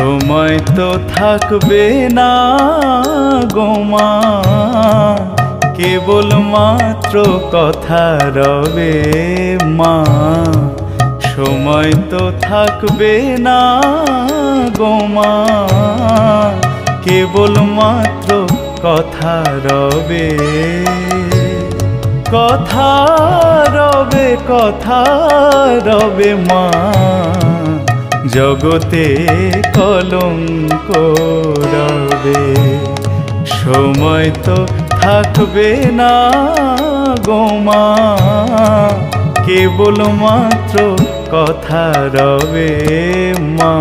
সময় তো থাকবে না গো মা, কেবল মাত্র কথা রবে মা। সময় তো থাকবে না গো মা, কেবল মাত্র কথা রবে। কথা রবে, কথা রবে মা, জগতে কলঙ্ক রবে। সময় তো থাকবে না গো মা, কেবল মাত্র কথা রবে মা।